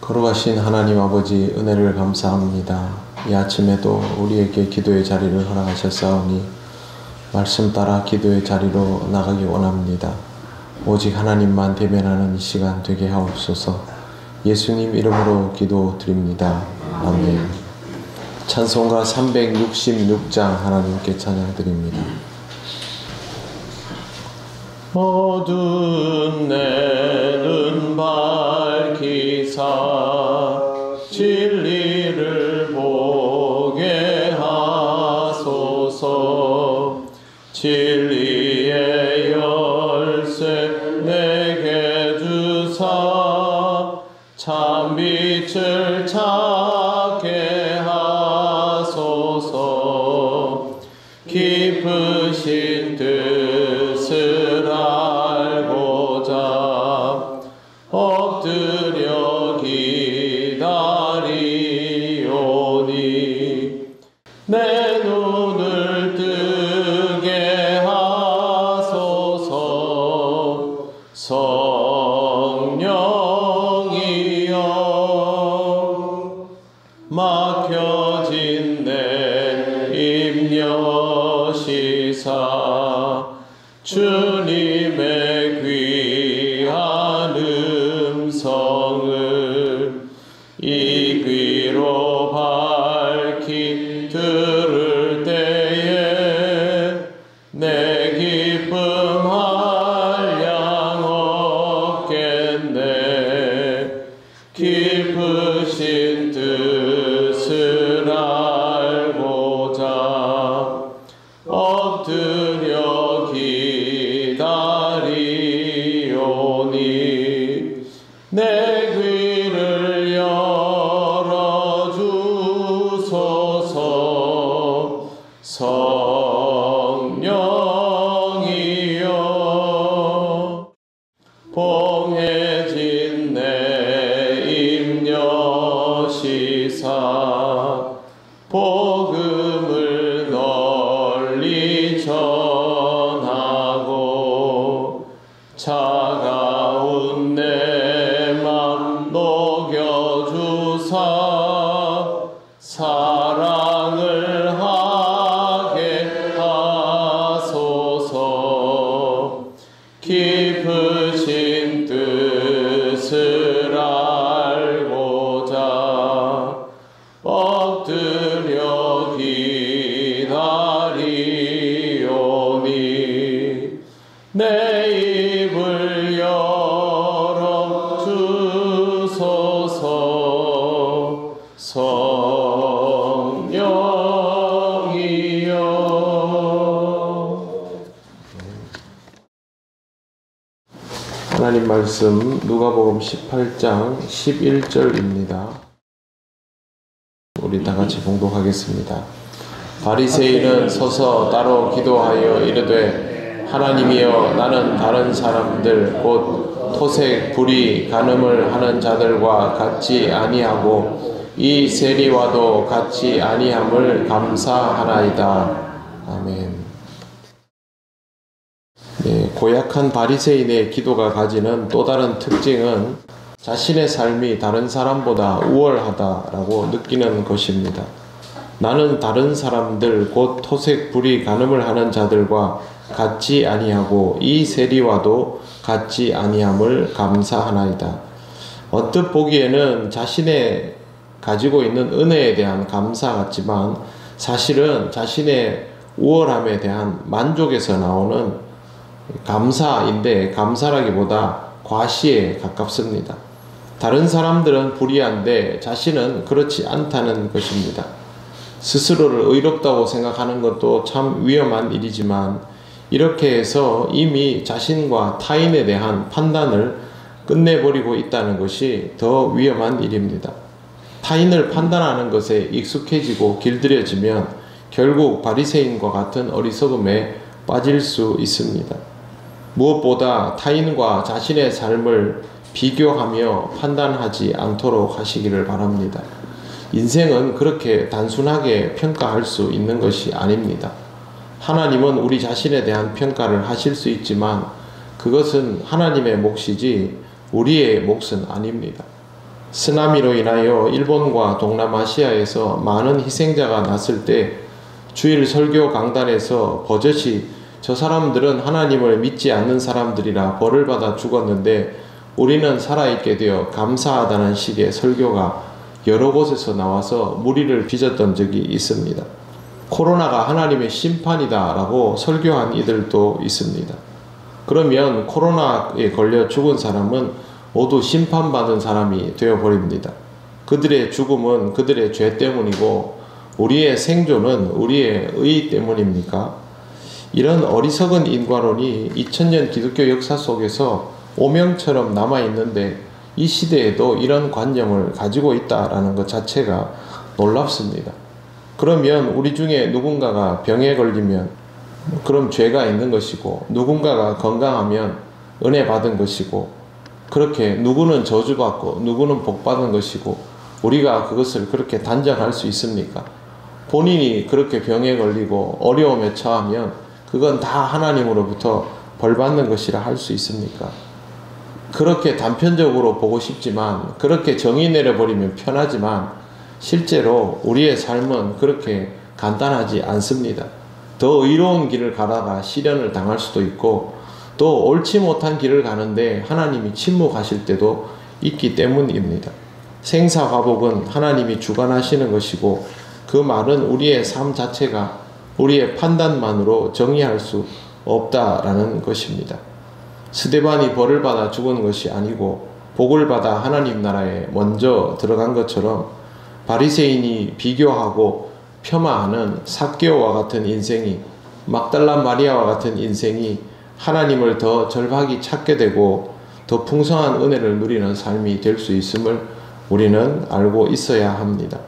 거룩하신 하나님 아버지, 은혜를 감사합니다. 이 아침에도 우리에게 기도의 자리를 허락하셨사오니 말씀 따라 기도의 자리로 나가기 원합니다. 오직 하나님만 대면하는 이 시간 되게 하옵소서. 예수님 이름으로 기도드립니다. 아멘. 찬송가 366장 하나님께 찬양드립니다. 어두운 내 눈 밝히사 진리를 보게 하소서. 진리의 열쇠 내게 주사 참빛을 찾게 하소서. 깊으신 뜻을 알고자 엎드려 기다리오니 내 눈을 뜨게 하소서. 성령이여 막혀진 내 입녀시사 주님의 귀한 음성을 이 귀로 밝히 들을 때에 내 기쁨 한량 얻겠네. 깊으신 뜻을 알고자 엎드려 기다리오니 내 귀를 열어주소서. 성령이여 봉해진 내 입녀시사 복음을 널리 전하고 차가운 내 맘 녹여주사 사랑을 하게 하소서. 깊으신 뜻을 알고자 엎드려 기다리오니 내 입을 열어주소서. 성령이여. 하나님 말씀 누가복음 18장 11절입니다. 우리 다같이 봉독하겠습니다. 바리새인은 서서 따로 기도하여 이르되 하나님이여 나는 다른 사람들 곧 토색 불의 간음을 하는 자들과 같지 아니하고 이 세리와도 같지 아니함을 감사하나이다. 아멘. 네, 고약한 바리새인의 기도가 가지는 또 다른 특징은 자신의 삶이 다른 사람보다 우월하다라고 느끼는 것입니다. 나는 다른 사람들 곧 토색 불의 간음을 하는 자들과 같지 아니하고 이 세리와도 같지 아니함을 감사하나이다. 언뜻 보기에는 자신의 가지고 있는 은혜에 대한 감사 같지만 사실은 자신의 우월함에 대한 만족에서 나오는 감사인데 감사라기보다 과시에 가깝습니다. 다른 사람들은 불의한데 자신은 그렇지 않다는 것입니다. 스스로를 의롭다고 생각하는 것도 참 위험한 일이지만 이렇게 해서 이미 자신과 타인에 대한 판단을 끝내버리고 있다는 것이 더 위험한 일입니다. 타인을 판단하는 것에 익숙해지고 길들여지면 결국 바리새인과 같은 어리석음에 빠질 수 있습니다. 무엇보다 타인과 자신의 삶을 비교하며 판단하지 않도록 하시기를 바랍니다. 인생은 그렇게 단순하게 평가할 수 있는 것이 아닙니다. 하나님은 우리 자신에 대한 평가를 하실 수 있지만 그것은 하나님의 몫이지 우리의 몫은 아닙니다. 쓰나미로 인하여 일본과 동남아시아에서 많은 희생자가 났을 때 주일 설교 강단에서 버젓이 저 사람들은 하나님을 믿지 않는 사람들이라 벌을 받아 죽었는데 우리는 살아있게 되어 감사하다는 식의 설교가 여러 곳에서 나와서 무리를 빚었던 적이 있습니다. 코로나가 하나님의 심판이다 라고 설교한 이들도 있습니다. 그러면 코로나에 걸려 죽은 사람은 모두 심판받은 사람이 되어버립니다. 그들의 죽음은 그들의 죄 때문이고 우리의 생존은 우리의 의 때문입니까? 이런 어리석은 인과론이 2000년 기독교 역사 속에서 오명처럼 남아있는데 이 시대에도 이런 관념을 가지고 있다라는 것 자체가 놀랍습니다. 그러면 우리 중에 누군가가 병에 걸리면 그럼 죄가 있는 것이고 누군가가 건강하면 은혜 받은 것이고 그렇게 누구는 저주받고 누구는 복받은 것이고 우리가 그것을 그렇게 단정할 수 있습니까? 본인이 그렇게 병에 걸리고 어려움에 처하면 그건 다 하나님으로부터 벌받는 것이라 할 수 있습니까? 그렇게 단편적으로 보고 싶지만 그렇게 정의 내려버리면 편하지만 실제로 우리의 삶은 그렇게 간단하지 않습니다. 더 의로운 길을 가다가 시련을 당할 수도 있고 또 옳지 못한 길을 가는데 하나님이 침묵하실 때도 있기 때문입니다. 생사화복은 하나님이 주관하시는 것이고 그 말은 우리의 삶 자체가 우리의 판단만으로 정의할 수 없다라는 것입니다. 스데반이 벌을 받아 죽은 것이 아니고 복을 받아 하나님 나라에 먼저 들어간 것처럼 바리새인이 비교하고 폄하하는 삭개오와 같은 인생이 막달라 마리아와 같은 인생이 하나님을 더 절박히 찾게 되고 더 풍성한 은혜를 누리는 삶이 될 수 있음을 우리는 알고 있어야 합니다.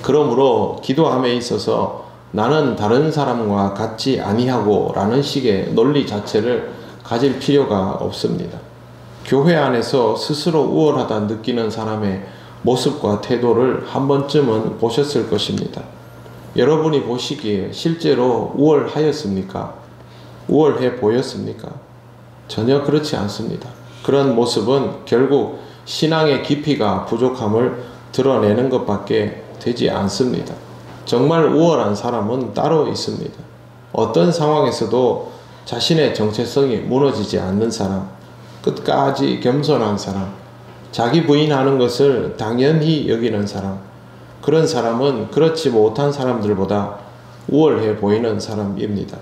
그러므로 기도함에 있어서 나는 다른 사람과 같지 아니하고 라는 식의 논리 자체를 가질 필요가 없습니다. 교회 안에서 스스로 우월하다 느끼는 사람의 모습과 태도를 한 번쯤은 보셨을 것입니다. 여러분이 보시기에 실제로 우월하였습니까? 우월해 보였습니까? 전혀 그렇지 않습니다. 그런 모습은 결국 신앙의 깊이가 부족함을 드러내는 것밖에 되지 않습니다. 정말 우월한 사람은 따로 있습니다. 어떤 상황에서도 자신의 정체성이 무너지지 않는 사람, 끝까지 겸손한 사람, 자기 부인하는 것을 당연히 여기는 사람, 그런 사람은 그렇지 못한 사람들보다 우월해 보이는 사람입니다.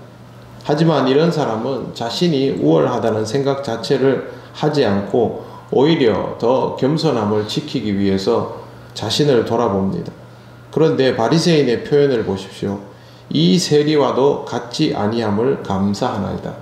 하지만 이런 사람은 자신이 우월하다는 생각 자체를 하지 않고 오히려 더 겸손함을 지키기 위해서 자신을 돌아봅니다. 그런데 바리새인의 표현을 보십시오. 이 세리와도 같지 아니함을 감사하나이다.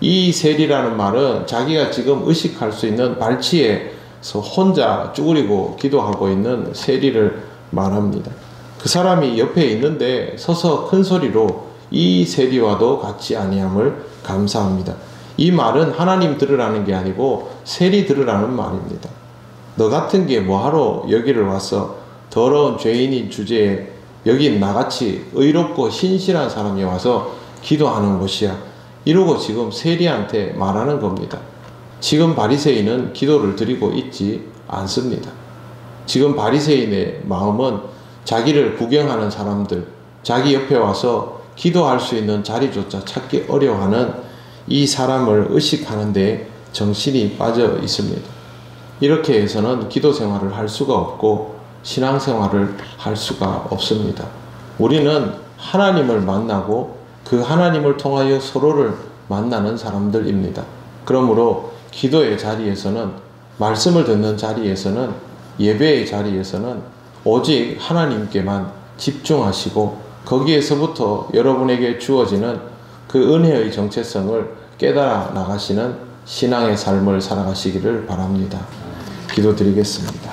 이 세리라는 말은 자기가 지금 의식할 수 있는 발치에서 혼자 쭈그리고 기도하고 있는 세리를 말합니다. 그 사람이 옆에 있는데 서서 큰 소리로 이 세리와도 같지 아니함을 감사합니다. 이 말은 하나님 들으라는 게 아니고 세리 들으라는 말입니다. 너 같은 게 뭐하러 여기를 와서 더러운 죄인인 주제에 여기 나같이 의롭고 신실한 사람이 와서 기도하는 곳이야. 이러고 지금 세리한테 말하는 겁니다. 지금 바리새인은 기도를 드리고 있지 않습니다. 지금 바리새인의 마음은 자기를 구경하는 사람들, 자기 옆에 와서 기도할 수 있는 자리조차 찾기 어려워하는 이 사람을 의식하는 데 정신이 빠져 있습니다. 이렇게 해서는 기도 생활을 할 수가 없고 신앙생활을 할 수가 없습니다. 우리는 하나님을 만나고 그 하나님을 통하여 서로를 만나는 사람들입니다. 그러므로 기도의 자리에서는, 말씀을 듣는 자리에서는, 예배의 자리에서는 오직 하나님께만 집중하시고 거기에서부터 여러분에게 주어지는 그 은혜의 정체성을 깨달아 나가시는 신앙의 삶을 살아가시기를 바랍니다. 기도드리겠습니다.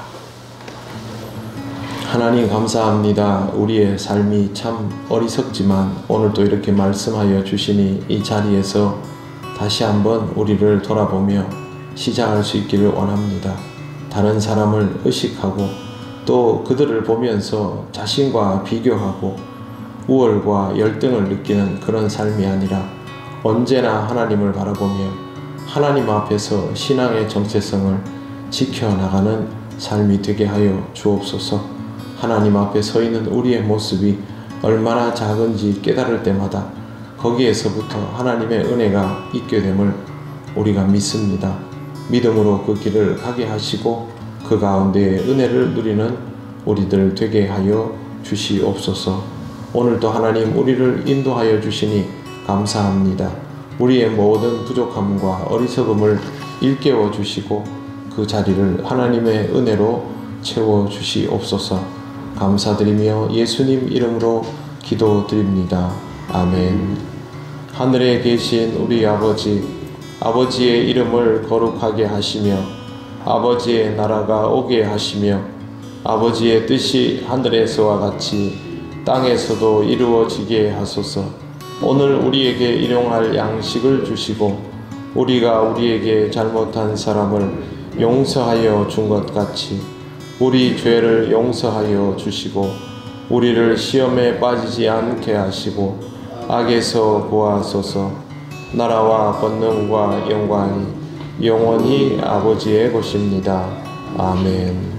하나님 감사합니다. 우리의 삶이 참 어리석지만 오늘 또 이렇게 말씀하여 주시니 이 자리에서 다시 한번 우리를 돌아보며 시작할 수 있기를 원합니다. 다른 사람을 의식하고 또 그들을 보면서 자신과 비교하고 우월과 열등을 느끼는 그런 삶이 아니라 언제나 하나님을 바라보며 하나님 앞에서 신앙의 정체성을 지켜나가는 삶이 되게 하여 주옵소서. 하나님 앞에 서 있는 우리의 모습이 얼마나 작은지 깨달을 때마다 거기에서부터 하나님의 은혜가 있게 됨을 우리가 믿습니다. 믿음으로 그 길을 가게 하시고 그 가운데에 은혜를 누리는 우리들 되게 하여 주시옵소서. 오늘도 하나님 우리를 인도하여 주시니 감사합니다. 우리의 모든 부족함과 어리석음을 일깨워 주시고 그 자리를 하나님의 은혜로 채워 주시옵소서. 감사드리며 예수님 이름으로 기도드립니다. 아멘. 하늘에 계신 우리 아버지, 아버지의 이름을 거룩하게 하시며 아버지의 나라가 오게 하시며 아버지의 뜻이 하늘에서와 같이 땅에서도 이루어지게 하소서. 오늘 우리에게 일용할 양식을 주시고 우리가 우리에게 잘못한 사람을 용서하여 준 것 같이 우리 죄를 용서하여 주시고 우리를 시험에 빠지지 않게 하시고 악에서 구하소서. 나라와 권능과 영광이 영원히 아버지의 것입니다. 아멘.